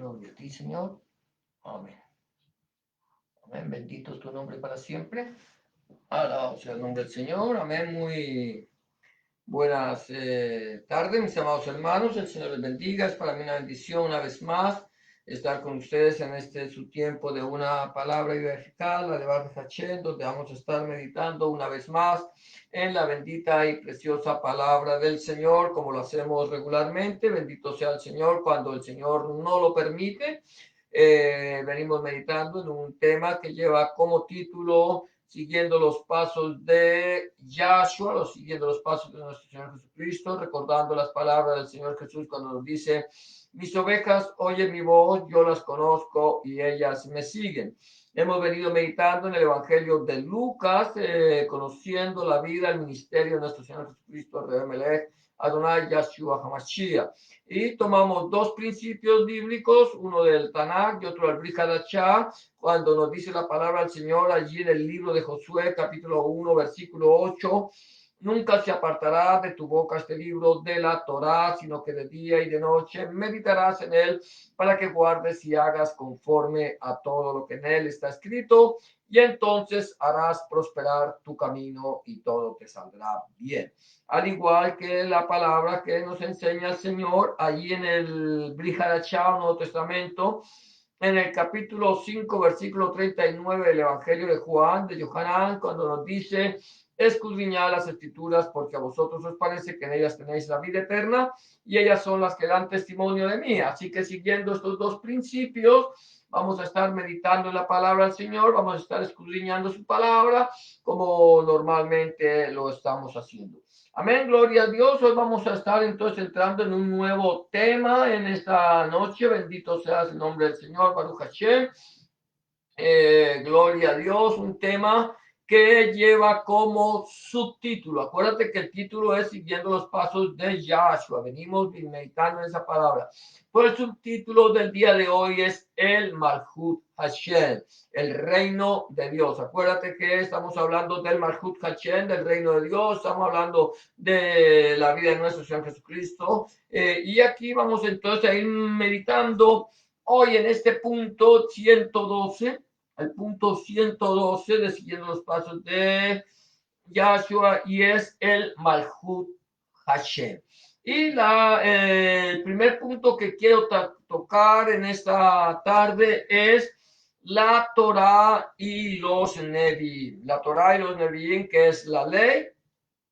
Gloria a ti, Señor. Amén. Amén. Bendito tu nombre para siempre. Alabado sea el nombre del Señor. Amén. Muy buenas tardes, mis amados hermanos. El Señor les bendiga. Es para mí una bendición una vez más estar con ustedes en este su tiempo de una palabra y eficaz, la de Baruch Hashem, donde vamos a estar meditando una vez más en la bendita y preciosa palabra del Señor, como lo hacemos regularmente. Bendito sea el Señor cuando el Señor no lo permite. Venimos meditando en un tema que lleva como título siguiendo los pasos de Yahshua, siguiendo los pasos de nuestro Señor Jesucristo, recordando las palabras del Señor Jesús cuando nos dice: mis ovejas oyen mi voz, yo las conozco y ellas me siguen. Hemos venido meditando en el Evangelio de Lucas, conociendo la vida, el ministerio de nuestro Señor Jesucristo, Rey Melech, Adonai Yahshua HaMashiach. Y tomamos dos principios bíblicos, uno del Tanakh y otro del Brit Hadashah, cuando nos dice la palabra del Señor allí en el libro de Josué, capítulo 1, versículo 8. Nunca se apartará de tu boca este libro de la Torá, sino que de día y de noche meditarás en él para que guardes y hagas conforme a todo lo que en él está escrito, y entonces harás prosperar tu camino y todo te saldrá bien. Al igual que la palabra que nos enseña el Señor allí en el Brit Hadashah, Nuevo Testamento, en el capítulo 5, versículo 39 del Evangelio de Juan, de Yohanan, cuando nos dice: escudriñad las escrituras, porque a vosotros os parece que en ellas tenéis la vida eterna, y ellas son las que dan testimonio de mí. Así que siguiendo estos dos principios, vamos a estar meditando en la palabra del Señor, vamos a estar escudriñando su palabra, como normalmente lo estamos haciendo. Amén, gloria a Dios. Hoy vamos a estar entonces entrando en un nuevo tema en esta noche. Bendito sea el nombre del Señor, Baruch Hashem. Gloria a Dios, un tema que lleva como subtítulo. Acuérdate que el título es siguiendo los pasos de Yahshua. Venimos meditando en esa palabra. Pues el subtítulo del día de hoy es el Malchut Hashem, el reino de Dios. Acuérdate que estamos hablando del Malchut Hashem, del reino de Dios. Estamos hablando de la vida de nuestro Señor Jesucristo. Y aquí vamos entonces a ir meditando hoy en este punto 112. El punto 112 de siguiendo los pasos de Yahshua, y es el Malchut Hashem. Y el primer punto que quiero tocar en esta tarde es la Torá y los Nevi'im. La Torá y los Nevi'im, que es la ley,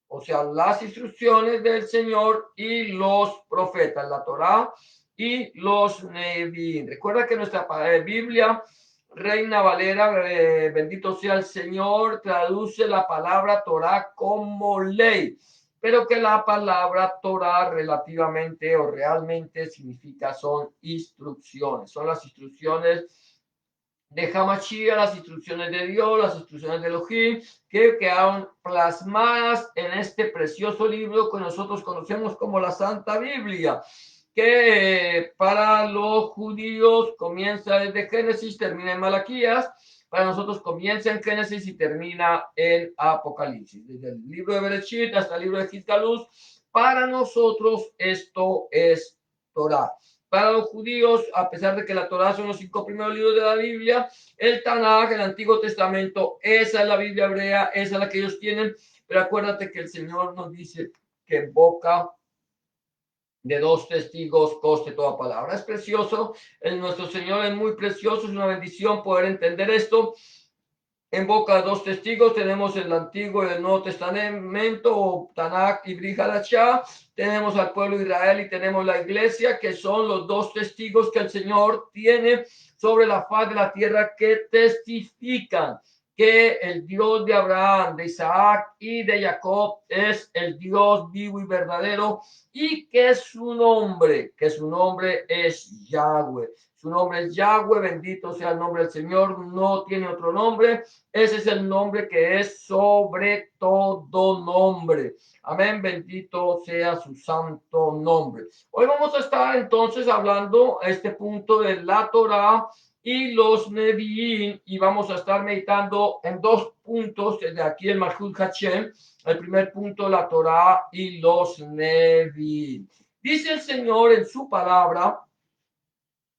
o sea, las instrucciones del Señor, y los profetas, la Torá y los Nevi'im. Recuerda que nuestra Biblia Reina Valera, bendito sea el Señor, traduce la palabra Torá como ley, pero que la palabra Torá relativamente o realmente significa son instrucciones, son las instrucciones de Hamashia, las instrucciones de Dios, las instrucciones de Elohim, que quedaron plasmadas en este precioso libro que nosotros conocemos como la Santa Biblia, que para los judíos comienza desde Génesis, termina en Malaquías. Para nosotros comienza en Génesis y termina en Apocalipsis. Desde el libro de Bereshit hasta el libro de Gitgalus, para nosotros esto es Torah. Para los judíos, a pesar de que la Torá son los 5 primeros libros de la Biblia, el Tanaj, el Antiguo Testamento, esa es la Biblia hebrea, esa es la que ellos tienen. Pero acuérdate que el Señor nos dice que en boca de dos testigos conste toda palabra. Es precioso, nuestro Señor es muy precioso, es una bendición poder entender esto. En boca de dos testigos tenemos el Antiguo y el Nuevo Testamento, o Tanakh y Brit Hadashah. Tenemos al pueblo de Israel y tenemos la iglesia, que son los dos testigos que el Señor tiene sobre la faz de la tierra, que testifican que el Dios de Abraham, de Isaac y de Jacob es el Dios vivo y verdadero, y que su nombre es Yahweh. Su nombre es Yahweh, bendito sea el nombre del Señor, no tiene otro nombre. Ese es el nombre que es sobre todo nombre. Amén, bendito sea su santo nombre. Hoy vamos a estar entonces hablando a este punto de la Torá y los Nevi'im, y vamos a estar meditando en dos puntos desde aquí el Malchut Hashem. El primer punto, la Torá y los Nevi'im. Dice el Señor en su palabra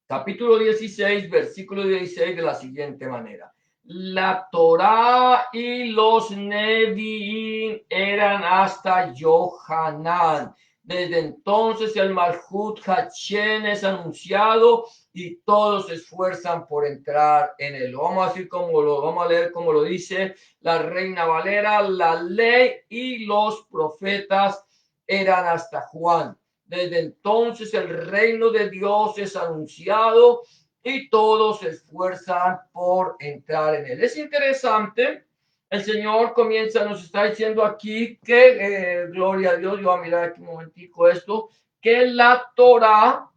capítulo 16, versículo 16 de la siguiente manera. La Torá y los Nevi'im eran hasta Yohanan. Desde entonces el Malhut Hachem es anunciado y todos se esfuerzan por entrar en él. Vamos a leer como lo dice la Reina Valera. La ley y los profetas eran hasta Juan. Desde entonces el reino de Dios es anunciado y todos se esfuerzan por entrar en él. Es interesante, el Señor nos está diciendo aquí que, gloria a Dios, yo voy a mirar aquí un momentico esto, que la Torá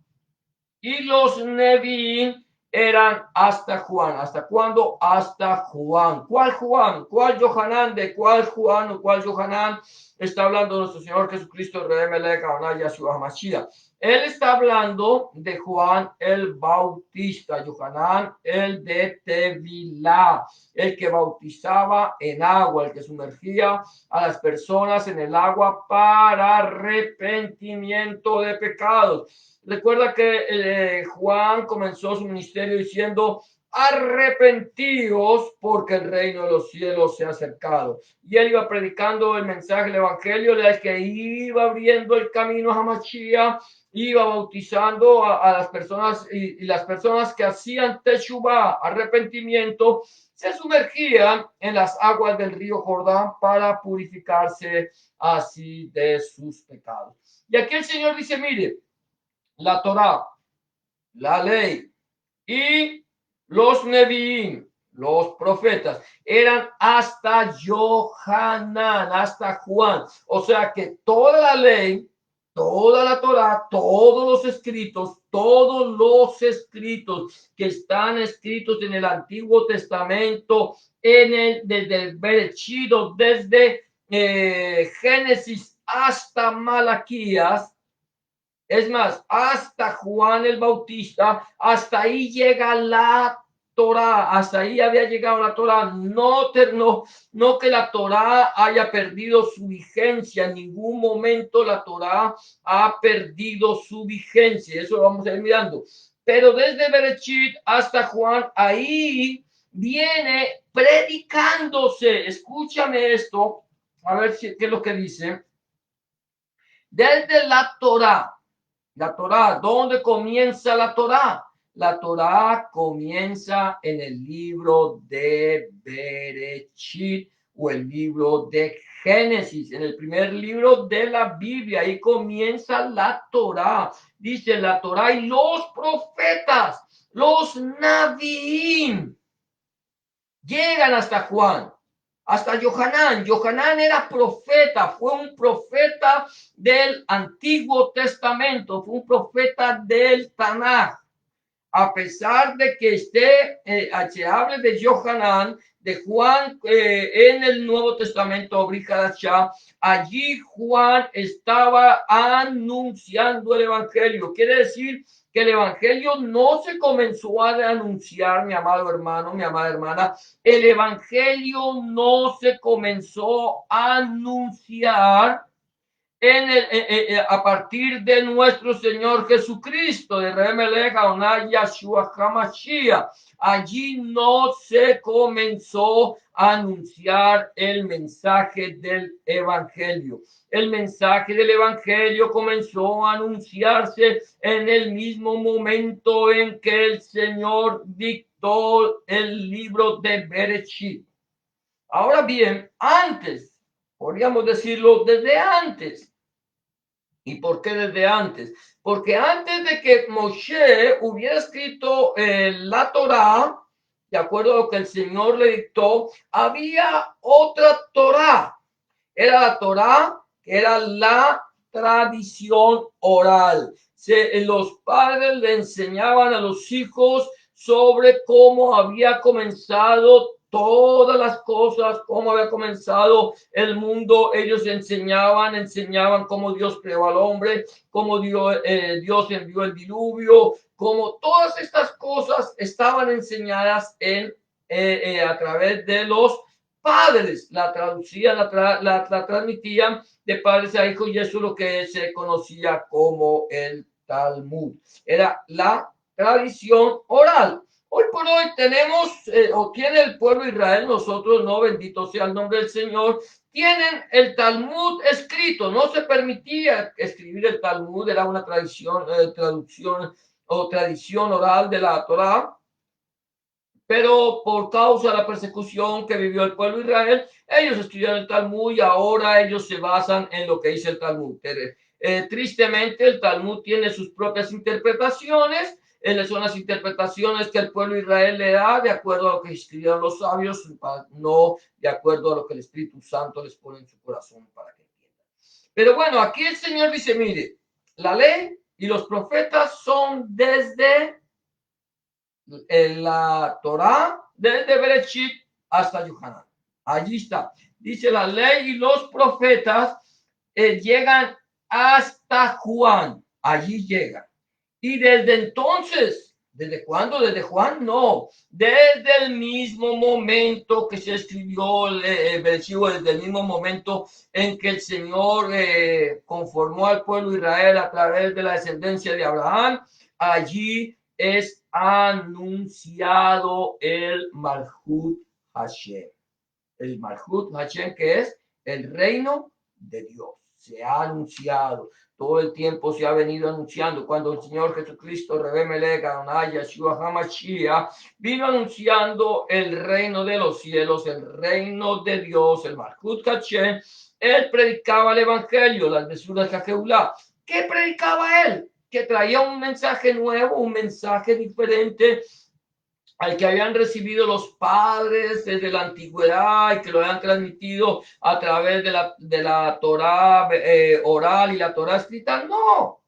y los Nevi'im eran hasta Juan. ¿Hasta cuándo? Hasta Juan. ¿Cuál Juan? ¿Cuál Yohanan? ¿De cuál Juan o cuál Yohanan está hablando nuestro Señor Jesucristo, Rey Melech, Adonai, Yahshua HaMashiach? Él está hablando de Juan el Bautista, Yohanan el de Tevilá, el que bautizaba en agua, el que sumergía a las personas en el agua para arrepentimiento de pecados. Recuerda que Juan comenzó su ministerio diciendo: arrepentidos porque el reino de los cielos se ha acercado. Y él iba predicando el mensaje del evangelio, de que iba abriendo el camino a Mashiach, iba bautizando a las personas, y las personas que hacían teshuvah, arrepentimiento, se sumergían en las aguas del río Jordán para purificarse así de sus pecados. Y aquí el Señor dice: mire, la Torá, la ley y los Nevi'im, los profetas, eran hasta Yohanan, hasta Juan. O sea que toda la ley, toda la Torá, todos los escritos que están escritos en el Antiguo Testamento, desde el Bereshit, desde Génesis hasta Malaquías. Es más, hasta Juan el Bautista, hasta ahí llega la Torá, hasta ahí había llegado la Torá. No que la Torá haya perdido su vigencia, en ningún momento la Torá ha perdido su vigencia, eso lo vamos a ir mirando. Pero desde Bereshit hasta Juan, ahí viene predicándose. Escúchame esto, a ver qué es lo que dice. Desde la Torá. La Torá, ¿dónde comienza la Torá? La Torá comienza en el libro de Bereshit o el libro de Génesis, en el primer libro de la Biblia. Ahí comienza la Torá. Dice la Torá y los profetas, los Naviim, llegan hasta Juan. Hasta Yohanan. Yohanan era profeta, fue un profeta del Antiguo Testamento, fue un profeta del Tanaj. A pesar de que se hable de Yohanan, de Juan en el Nuevo Testamento, allí Juan estaba anunciando el Evangelio. Quiere decir que el Evangelio no se comenzó a anunciar, mi amado hermano, mi amada hermana. El Evangelio no se comenzó a anunciar a partir de nuestro Señor Jesucristo, de Rey Melech, Adonai, Yahshua HaMashiach. Allí no se comenzó a anunciar el mensaje del Evangelio. El mensaje del Evangelio comenzó a anunciarse en el mismo momento en que el Señor dictó el libro de Bereshit. Ahora bien, antes, podríamos decirlo desde antes. ¿Y por qué desde antes? Porque antes de que Moshe hubiera escrito la Torá, de acuerdo a lo que el Señor le dictó, había otra Torá. Era la Torá, que era la tradición oral. Los padres le enseñaban a los hijos sobre cómo había comenzado todas las cosas, cómo había comenzado el mundo. Ellos enseñaban cómo Dios creó al hombre, cómo Dios envió el diluvio, cómo todas estas cosas estaban enseñadas a través de los padres. La traducían, la transmitían de padres a hijos, y eso es lo que se conocía como el Talmud. Era la tradición oral. Hoy por hoy tenemos, o tiene el pueblo de Israel, nosotros no, bendito sea el nombre del Señor, tienen el Talmud escrito. No se permitía escribir el Talmud, era una tradición, traducción o tradición oral de la Torá, pero por causa de la persecución que vivió el pueblo de Israel, ellos estudiaron el Talmud y ahora ellos se basan en lo que dice el Talmud. Tristemente, el Talmud tiene sus propias interpretaciones. Son las interpretaciones que el pueblo de Israel le da de acuerdo a lo que escribieron los sabios, no de acuerdo a lo que el Espíritu Santo les pone en su corazón para que entiendan. Pero bueno, aquí el Señor dice, mire, la ley y los profetas son desde en la Torá, desde Bereshit hasta Yohanan. Allí está. Dice la ley y los profetas llegan hasta Juan. Allí llegan. Y desde entonces, ¿desde cuándo? ¿Desde Juan? No. Desde el mismo momento que se escribió el versículo, desde el mismo momento en que el Señor conformó al pueblo de Israel a través de la descendencia de Abraham, allí es anunciado el Malhut Hashem. El Malhut Hashem, que es el reino de Dios. Se ha anunciado. Todo el tiempo se ha venido anunciando. Cuando el Señor Jesucristo, Rebbe Melech, Adonai, Yeshua HaMashiach, vino anunciando el reino de los cielos, el reino de Dios, el Malhut Hashem, él predicaba el evangelio, las mesuras de Jehová. ¿Qué predicaba él? Que traía un mensaje nuevo, un mensaje diferente al que habían recibido los padres desde la antigüedad y que lo habían transmitido a través de la Torá oral y la Torá escrita. No,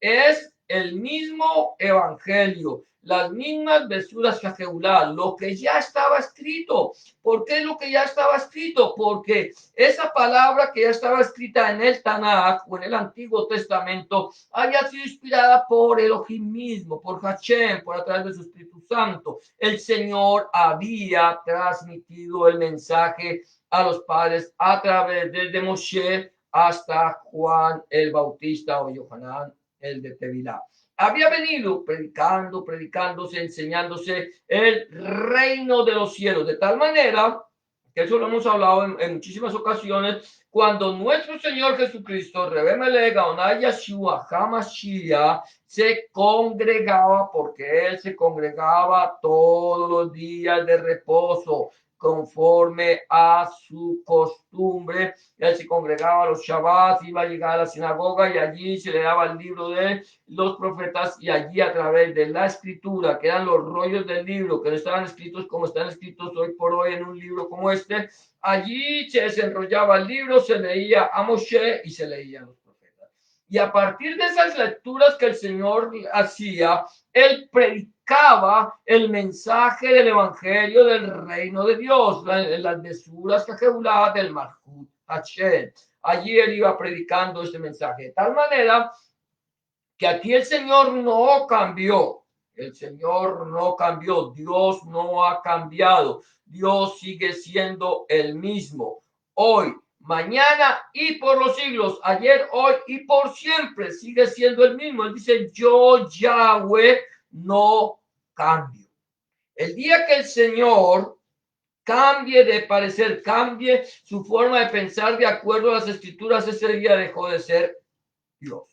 es el mismo evangelio, las mismas besuras que Jehová, lo que ya estaba escrito. ¿Por qué lo que ya estaba escrito? Porque esa palabra que ya estaba escrita en el Tanakh o en el Antiguo Testamento había sido inspirada por Elohim mismo, por Hashem, por a través de su Espíritu Santo. El Señor había transmitido el mensaje a los padres a través desde Moshe hasta Juan el Bautista o Yohanan el de Tevilá. Había venido predicándose, enseñándose el reino de los cielos, de tal manera que eso lo hemos hablado en muchísimas ocasiones, cuando nuestro Señor Jesucristo, Rebbe Melech, Adonai Yeshua HaMashiach, se congregaba, porque Él se congregaba todos los días de reposo, conforme a su costumbre. Él se congregaba a los Shabbats, iba a llegar a la sinagoga y allí se le daba el libro de los profetas y allí a través de la escritura, que eran los rollos del libro, que no estaban escritos como están escritos hoy por hoy en un libro como este, allí se desenrollaba el libro, se leía a Moshe y se leían los profetas. Y a partir de esas lecturas que el Señor hacía, él predicaba el mensaje del evangelio del reino de Dios, las mesuras que Jehová del Malhut Hashem. Allí él iba predicando este mensaje de tal manera que aquí el Señor no cambió. El Señor no cambió. Dios no ha cambiado. Dios sigue siendo el mismo. Hoy, mañana y por los siglos. Ayer, hoy y por siempre sigue siendo el mismo. Él dice, yo Yahweh no cambio. El día que el Señor cambie de parecer, cambie su forma de pensar de acuerdo a las escrituras, ese día dejó de ser Dios.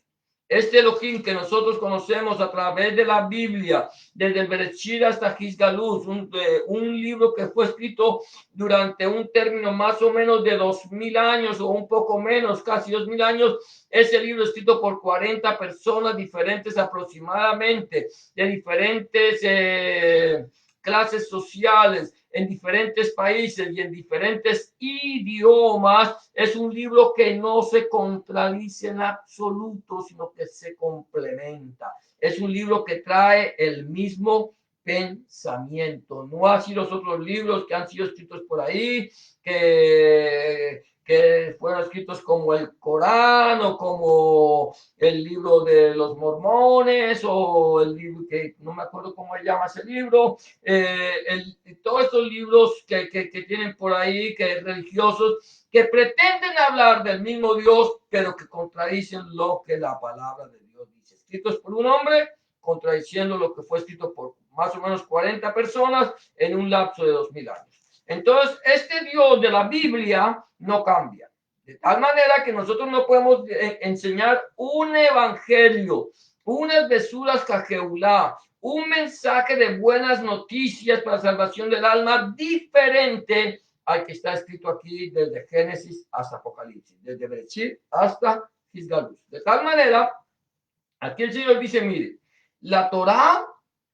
Este Elohim que nosotros conocemos a través de la Biblia, desde el Bereshit hasta Gizgaluz, un libro que fue escrito durante un término más o menos de 2000 años o un poco menos, casi 2000 años, ese libro escrito por 40 personas diferentes aproximadamente, de diferentes clases sociales, en diferentes países y en diferentes idiomas. Es un libro que no se contradice en absoluto, sino que se complementa. Es un libro que trae el mismo pensamiento, no así los otros libros que han sido escritos por ahí, que fueron escritos como el Corán o como el libro de los mormones o el libro que no me acuerdo cómo se llama ese libro, todos estos libros que tienen por ahí, que religiosos, que pretenden hablar del mismo Dios, pero que contradicen lo que la palabra de Dios dice. Escritos por un hombre contradiciendo lo que fue escrito por más o menos 40 personas en un lapso de 2000 años. Entonces, este Dios de la Biblia no cambia. De tal manera que nosotros no podemos enseñar un evangelio, unas besuras cajeulá, un mensaje de buenas noticias para la salvación del alma diferente al que está escrito aquí desde Génesis hasta Apocalipsis, desde Bereshit hasta Gisgalus. De tal manera, aquí el Señor dice, mire, la Torá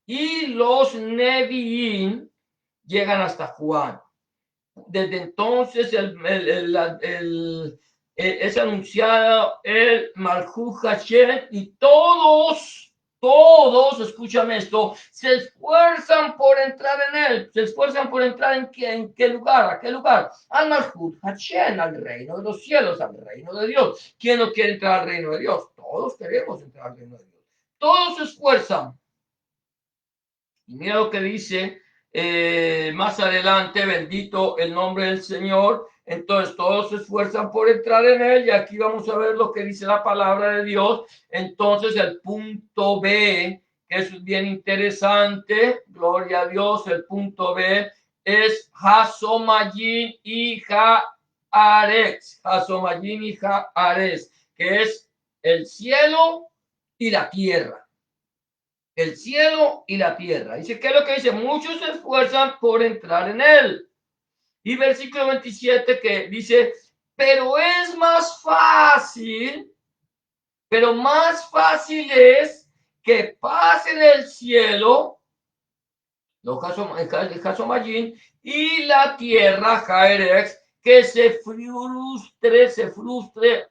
y los Nevi'im llegan hasta Juan. Desde entonces es anunciado el Malchut Hashem y todos, escúchame esto, se esfuerzan por entrar en él. ¿Se esfuerzan por entrar en qué lugar? ¿A qué lugar? Al Malchut Hashem, al reino de los cielos, al reino de Dios. ¿Quién no quiere entrar al reino de Dios? Todos queremos entrar al reino de Dios. Todos se esfuerzan. Y mira lo que dice más adelante, bendito el nombre del Señor. Entonces todos se esfuerzan por entrar en él y aquí vamos a ver lo que dice la palabra de Dios. Entonces el punto B, que es bien interesante, gloria a Dios, el punto B es Hasomayin y Haaretz, Hasomayin y Haaretz, que es el cielo y la tierra. El cielo y la tierra. Dice, ¿qué es lo que dice? Muchos se esfuerzan por entrar en él. Y versículo 27 que dice, pero es más fácil, es que pasen el cielo, los Hasomayim, y la tierra, Haaretz, que se frustre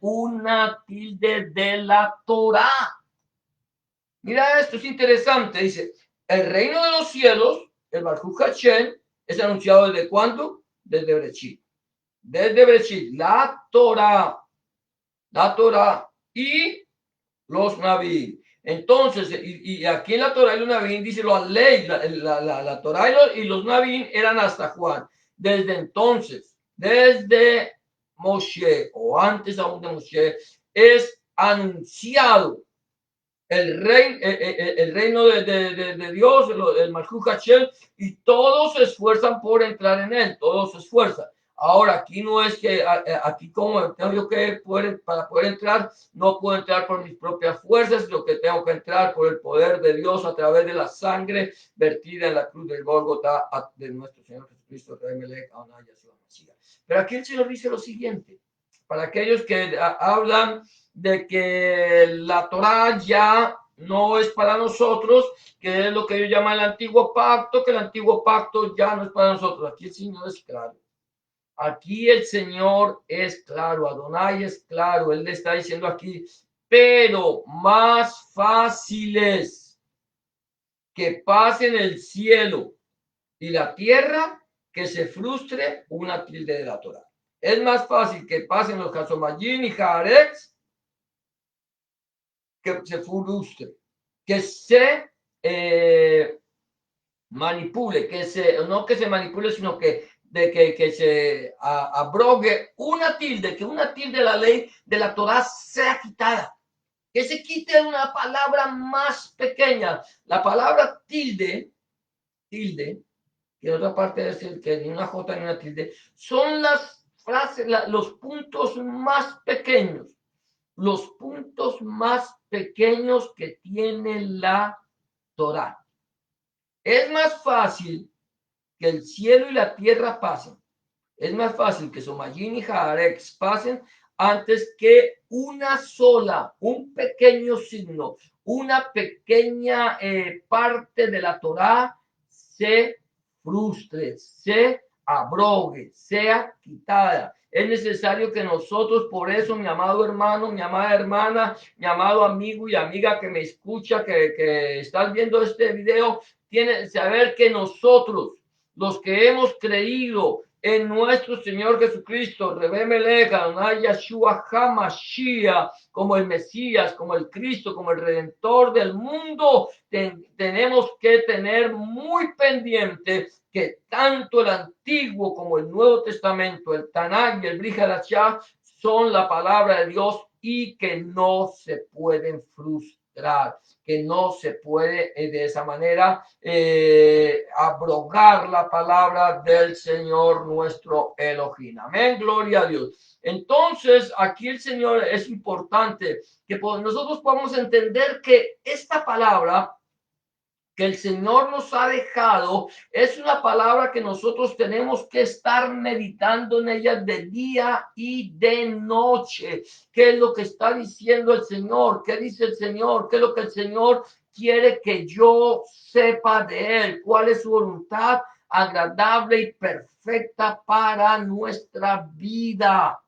una tilde de la Torá. Mira, esto es interesante. Dice, el reino de los cielos, el Malchut Hashem, es anunciado ¿desde cuándo? Desde Bereshit. Desde Bereshit, la Torah y los Naví. Entonces, y aquí en la Torah y los Naví dice la ley, la Torah y los Naví eran hasta Juan. Desde entonces, desde Moshe, o antes aún de Moshe, es anunciado el reino de Dios, el Malchut Hashem, y todos se esfuerzan por entrar en él, todos se esfuerzan. Ahora, aquí no es que, aquí como tengo yo que para poder entrar, no puedo entrar por mis propias fuerzas, lo que tengo que entrar por el poder de Dios a través de la sangre vertida en la cruz del Gólgota de nuestro Señor Jesucristo. Pero aquí el Señor dice lo siguiente, para aquellos que hablan de que la Torá ya no es para nosotros, que es lo que ellos llaman el antiguo pacto, que el antiguo pacto ya no es para nosotros. Aquí el Señor es claro. Aquí el Señor es claro, Adonai es claro, Él le está diciendo aquí, pero más fáciles que pasen el cielo y la tierra que se frustre una tilde de la Torá. Es más fácil que pasen los Hasomayim y Haaretz que se frustre, que se manipule, no que se manipule, sino que se abrogue una tilde, que una tilde de la ley de la Torá sea quitada, que se quite una palabra más pequeña. La palabra tilde, que en otra parte es el que ni una J ni una tilde, son las frases, los puntos más pequeños. Los puntos más pequeños que tiene la Torá. Es más fácil que el cielo y la tierra pasen. Es más fácil que Somayim y Haaretz pasen antes que una sola, un pequeño signo, una pequeña parte de la Torá se frustre, se abrogue, sea quitada. Es necesario que nosotros, por eso, mi amado hermano, mi amada hermana, mi amado amigo y amiga que me escucha, que estás viendo este video, tiene que saber que nosotros, los que hemos creído en nuestro Señor Jesucristo, Rebemelech, Adonai Yeshua HaMashiach, como el Mesías, como el Cristo, como el Redentor del mundo, tenemos que tener muy pendiente que tanto el Antiguo como el Nuevo Testamento, el Tanakh y el Brit Hadashah, son la palabra de Dios y que no se pueden frustrar. demostrar que no se puede de esa manera abrogar la palabra del Señor nuestro Elohim. Amén, gloria a Dios. Entonces, aquí el Señor es importante que nosotros podamos entender que esta palabra que el Señor nos ha dejado es una palabra que nosotros tenemos que estar meditando en ella de día y de noche. ¿Qué es lo que está diciendo el Señor? ¿Qué dice el Señor? ¿Qué es lo que el Señor quiere que yo sepa de Él? ¿Cuál es su voluntad agradable y perfecta para nuestra vida?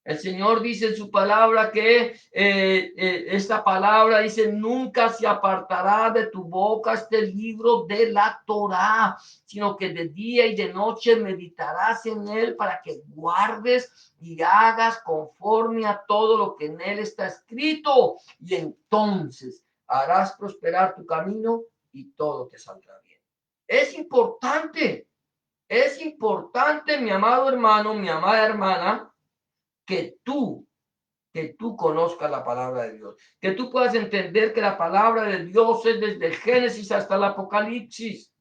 El Señor dice en su palabra que esta palabra dice, nunca se apartará de tu boca este libro de la Torá, sino que de día y de noche meditarás en él para que guardes y hagas conforme a todo lo que en él está escrito. Y entonces harás prosperar tu camino y todo te saldrá bien. Es importante, mi amado hermano, mi amada hermana, que tú conozcas la palabra de Dios, que tú puedas entender que la palabra de Dios es desde el Génesis hasta el Apocalipsis,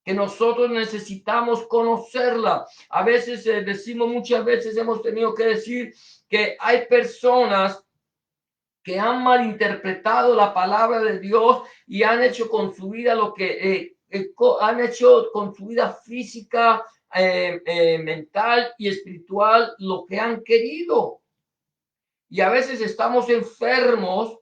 que nosotros necesitamos conocerla. A veces decimos, muchas veces hemos tenido que decir que hay personas que han malinterpretado la palabra de Dios y han hecho con su vida lo que han hecho con su vida física, mental y espiritual lo que han querido. Y a veces estamos enfermos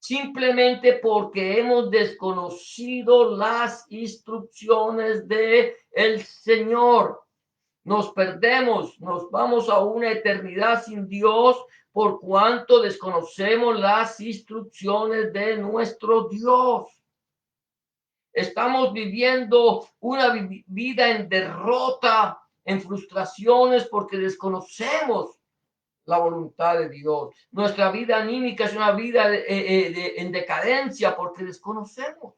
simplemente porque hemos desconocido las instrucciones de el Señor. Nos perdemos, nos vamos a una eternidad sin Dios por cuanto desconocemos las instrucciones de nuestro Dios. Estamos viviendo una vida en derrota, en frustraciones porque desconocemos la voluntad de Dios. Nuestra vida anímica es una vida en decadencia porque desconocemos.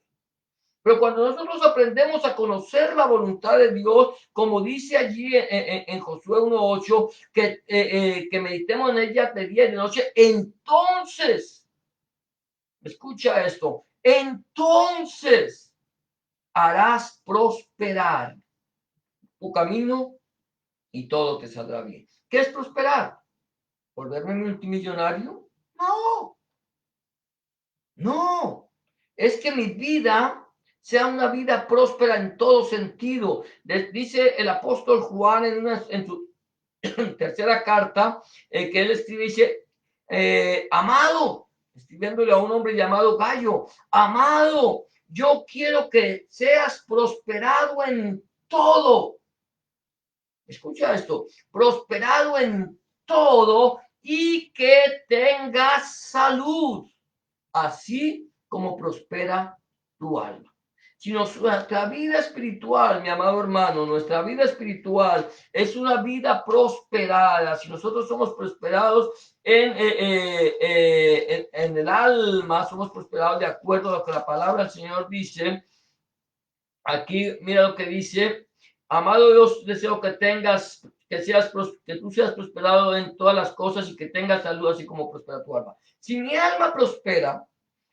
Pero cuando nosotros aprendemos a conocer la voluntad de Dios, como dice allí en Josué 1:8, que meditemos en ella de día y de noche, entonces, escucha esto, entonces harás prosperar tu camino y todo te saldrá bien. ¿Qué es prosperar? ¿Volverme multimillonario? No, no. Es que mi vida sea una vida próspera en todo sentido. Dice el apóstol Juan en su tercera carta, que él escribe, dice, amado, escribiéndole a un hombre llamado Gallo, amado, yo quiero que seas prosperado en todo. Escucha esto, prosperado en todo y que tengas salud, así como prospera tu alma. Si nuestra vida espiritual, mi amado hermano, nuestra vida espiritual es una vida prosperada, si nosotros somos prosperados en el alma, somos prosperados de acuerdo a lo que la palabra del Señor dice. Aquí, mira lo que dice, amado Dios, deseo que que tú seas prosperado en todas las cosas y que tengas salud, así como prospera tu alma. Si mi alma prospera,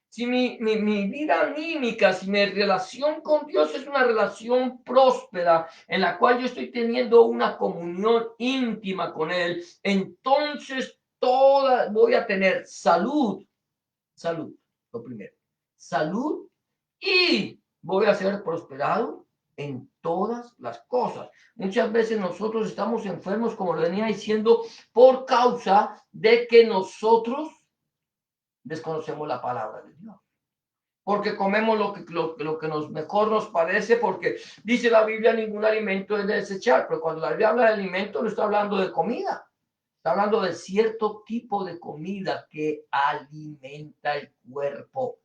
si mi vida anímica, si mi relación con Dios es una relación próspera, en la cual yo estoy teniendo una comunión íntima con Él, entonces voy a tener salud, lo primero, salud, y voy a ser prosperado en todas las cosas. Muchas veces nosotros estamos enfermos, como lo venía diciendo, por causa de que nosotros desconocemos la palabra de Dios. Porque comemos lo que mejor nos parece, porque dice la Biblia, ningún alimento es de desechar, pero cuando la Biblia habla de alimento no está hablando de comida, está hablando de cierto tipo de comida que alimenta el cuerpo.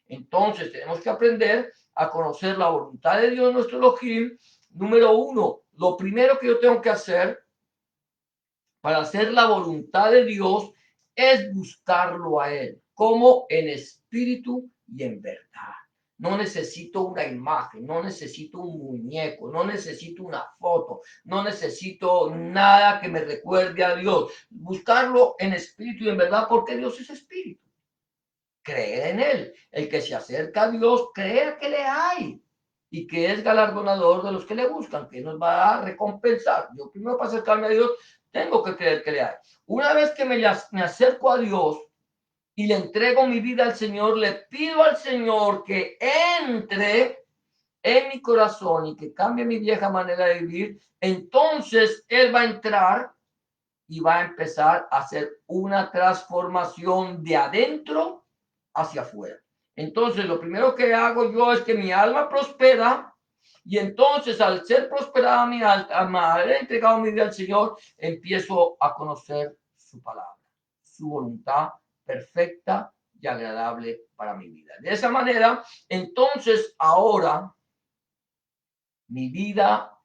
Entonces tenemos que aprender a conocer la voluntad de Dios, nuestro Elohim. Número uno, lo primero que yo tengo que hacer para hacer la voluntad de Dios es buscarlo a Él, como en espíritu y en verdad. No necesito una imagen, no necesito un muñeco, no necesito una foto, no necesito nada que me recuerde a Dios. Buscarlo en espíritu y en verdad, porque Dios es espíritu. creer en él. El que se acerca a Dios, crea que le hay y que es galardonador de los que le buscan, que nos va a recompensar. Yo primero para acercarme a Dios, tengo que creer que le hay. Una vez que me acerco a Dios y le entrego mi vida al Señor, le pido al Señor que entre en mi corazón y que cambie mi vieja manera de vivir, entonces Él va a entrar y va a empezar a hacer una transformación de adentro hacia afuera. Entonces, lo primero que hago yo es que mi alma prospera y entonces al ser prosperada mi alma, al haber entregado mi vida al Señor, empiezo a conocer su palabra, su voluntad perfecta y agradable para mi vida. De esa manera, entonces ahora mi vida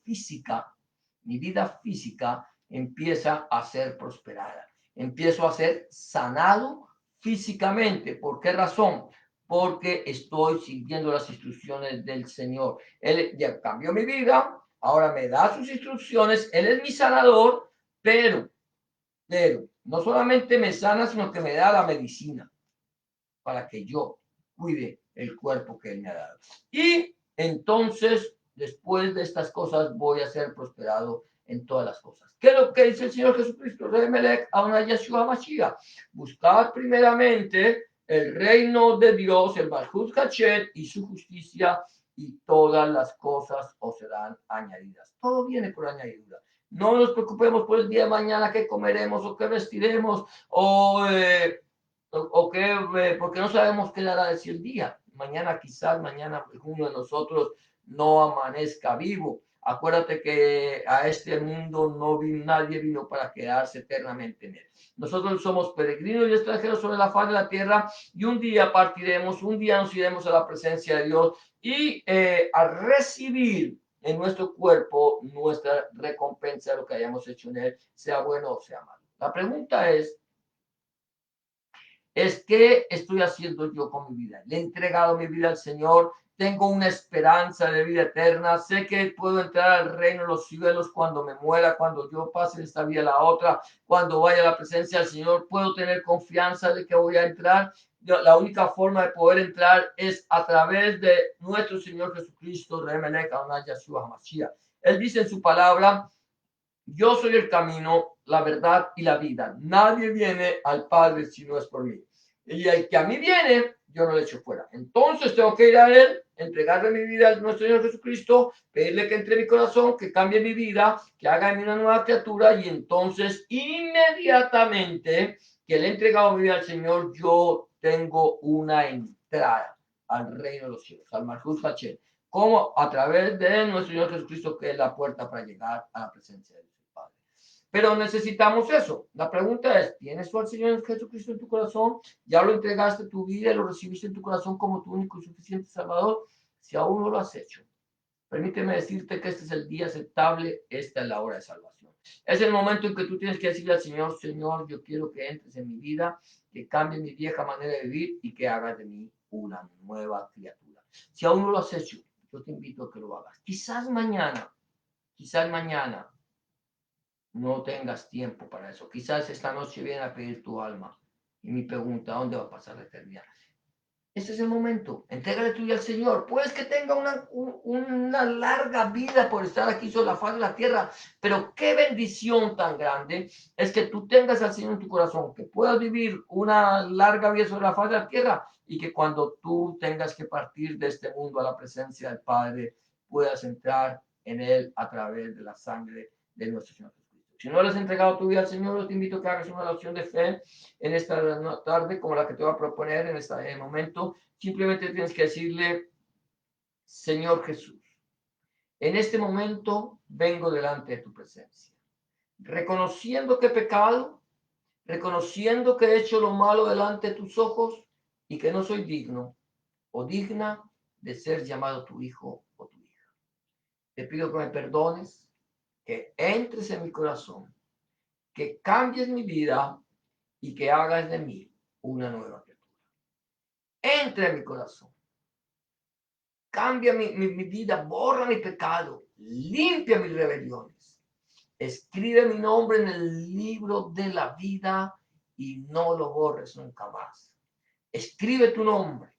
física, mi vida física empieza a ser prosperada. Empiezo a ser sanado físicamente. ¿Por qué razón? Porque estoy siguiendo las instrucciones del Señor. Él ya cambió mi vida, ahora me da sus instrucciones, Él es mi sanador, pero no solamente me sana, sino que me da la medicina para que yo cuide el cuerpo que Él me ha dado. Y entonces, después de estas cosas, voy a ser prosperado en todas las cosas. ¿Qué es lo que dice el Señor Jesucristo? Remelech a una Yeshua Mashiach. Buscad primeramente el reino de Dios, el Malchut Hachet y su justicia, y todas las cosas os serán añadidas. Todo viene por añadidura. No nos preocupemos por el día de mañana, qué comeremos o qué vestiremos o que, porque no sabemos qué dará decir el día. Mañana quizás, mañana uno de nosotros no amanezca vivo. Acuérdate que a este mundo nadie vino para quedarse eternamente en él. Nosotros somos peregrinos y extranjeros sobre la faz de la tierra y un día partiremos, un día nos iremos a la presencia de Dios y a recibir en nuestro cuerpo nuestra recompensa de lo que hayamos hecho en él, sea bueno o sea malo. La pregunta es qué estoy haciendo yo con mi vida. Le he entregado mi vida al Señor, tengo una esperanza de vida eterna, sé que puedo entrar al reino de los cielos cuando me muera, cuando yo pase de esta vida a la otra, cuando vaya a la presencia del Señor, puedo tener confianza de que voy a entrar. La única forma de poder entrar es a través de nuestro Señor Jesucristo, Él dice en su palabra, yo soy el camino, la verdad y la vida. Nadie viene al Padre si no es por mí. Y el que a mí viene, yo no le echo fuera. Entonces tengo que ir a Él, entregarle mi vida a nuestro Señor Jesucristo, pedirle que entre en mi corazón, que cambie mi vida, que haga en mí una nueva criatura y entonces inmediatamente que le he entregado mi vida al Señor, yo tengo una entrada al reino de los cielos, al Malchut Hachet, como a través de nuestro Señor Jesucristo, que es la puerta para llegar a la presencia de Dios. Pero necesitamos eso. La pregunta es, ¿tienes tú al Señor Jesucristo en tu corazón? ¿Ya lo entregaste tu vida y lo recibiste en tu corazón como tu único y suficiente Salvador? Si aún no lo has hecho, permíteme decirte que este es el día aceptable, esta es la hora de salvación. Es el momento en que tú tienes que decirle al Señor, Señor, yo quiero que entres en mi vida, que cambies mi vieja manera de vivir y que hagas de mí una nueva criatura. Si aún no lo has hecho, yo te invito a que lo hagas. Quizás mañana no tengas tiempo para eso. Quizás esta noche viene a pedir tu alma. Y mi pregunta, ¿dónde va a pasar la eternidad? Este es el momento. Entrégale tu vida al Señor. Puedes que tenga una larga vida por estar aquí sobre la faz de la tierra, pero qué bendición tan grande es que tú tengas al Señor en tu corazón, que puedas vivir una larga vida sobre la faz de la tierra y que cuando tú tengas que partir de este mundo a la presencia del Padre, puedas entrar en Él a través de la sangre de nuestro Señor Jesucristo. Si no le has entregado tu vida al Señor, te invito a que hagas una oración de fe en esta tarde, como la que te voy a proponer en este momento. Simplemente tienes que decirle, Señor Jesús, en este momento vengo delante de tu presencia, reconociendo que he pecado, reconociendo que he hecho lo malo delante de tus ojos y que no soy digno o digna de ser llamado tu hijo o tu hija. Te pido que me perdones, que entres en mi corazón, que cambies mi vida y que hagas de mí una nueva criatura. Entra en mi corazón, cambia mi vida, borra mi pecado, limpia mis rebeliones, escribe mi nombre en el libro de la vida y no lo borres nunca más. Escribe tu nombre,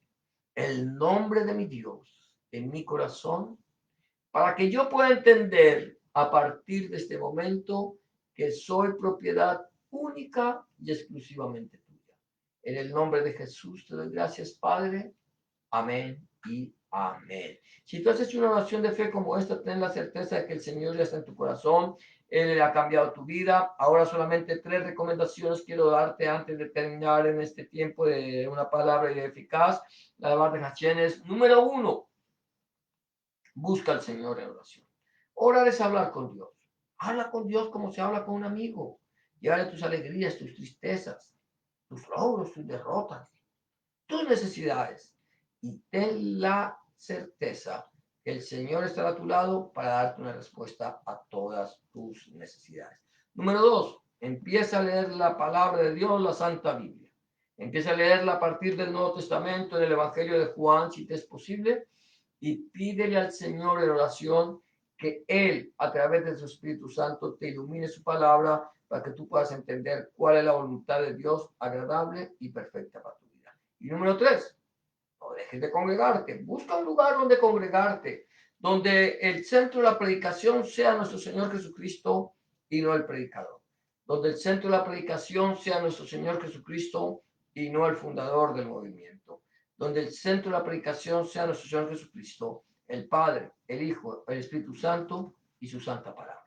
el nombre de mi Dios, en mi corazón, para que yo pueda entender a partir de este momento que soy propiedad única y exclusivamente tuya. En el nombre de Jesús te doy gracias, Padre. Amén y amén. Si tú has hecho una oración de fe como esta, ten la certeza de que el Señor ya está en tu corazón. Él ha cambiado tu vida. Ahora solamente 3 recomendaciones quiero darte antes de terminar en este tiempo de una palabra eficaz. La de Hashem es, número 1, busca al Señor en oración. Orar es hablar con Dios. Habla con Dios como se habla con un amigo. Llévale tus alegrías, tus tristezas, tus logros, tus derrotas, tus necesidades. Y ten la certeza que el Señor estará a tu lado para darte una respuesta a todas tus necesidades. Número 2, empieza a leer la palabra de Dios, la Santa Biblia. Empieza a leerla a partir del Nuevo Testamento, del Evangelio de Juan, si te es posible, y pídele al Señor en oración que Él, a través de su Espíritu Santo, te ilumine su palabra para que tú puedas entender cuál es la voluntad de Dios agradable y perfecta para tu vida. Y número 3, no dejes de congregarte. Busca un lugar donde congregarte, donde el centro de la predicación sea nuestro Señor Jesucristo y no el predicador. Donde el centro de la predicación sea nuestro Señor Jesucristo y no el fundador del movimiento. Donde el centro de la predicación sea nuestro Señor Jesucristo, el Padre, el Hijo, el Espíritu Santo y su santa palabra.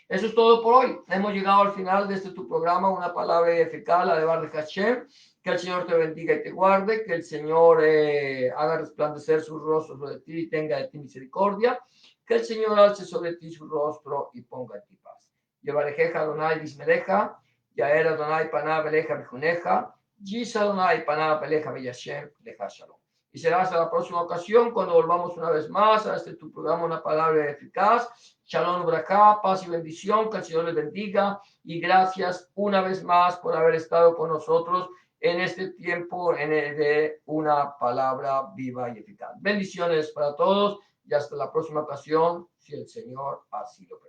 Eso es todo por hoy. Hemos llegado al final de este tu programa, una palabra eficaz, la de Bar de Hashem. Que el Señor te bendiga y te guarde, que el Señor haga resplandecer su rostro sobre ti y tenga de ti misericordia, que el Señor alce sobre ti su rostro y ponga en ti paz. Yevarejeja Adonai bismereja, Yael Adonai paná beleja bejuneja, Yis Adonai paná beleja beyashem leja shalom. Y será hasta la próxima ocasión cuando volvamos una vez más a este tu programa, una palabra eficaz. Shalom, braja, paz y bendición, que el Señor les bendiga y gracias una vez más por haber estado con nosotros en este tiempo de una palabra viva y eficaz. Bendiciones para todos y hasta la próxima ocasión, si el Señor así lo permite.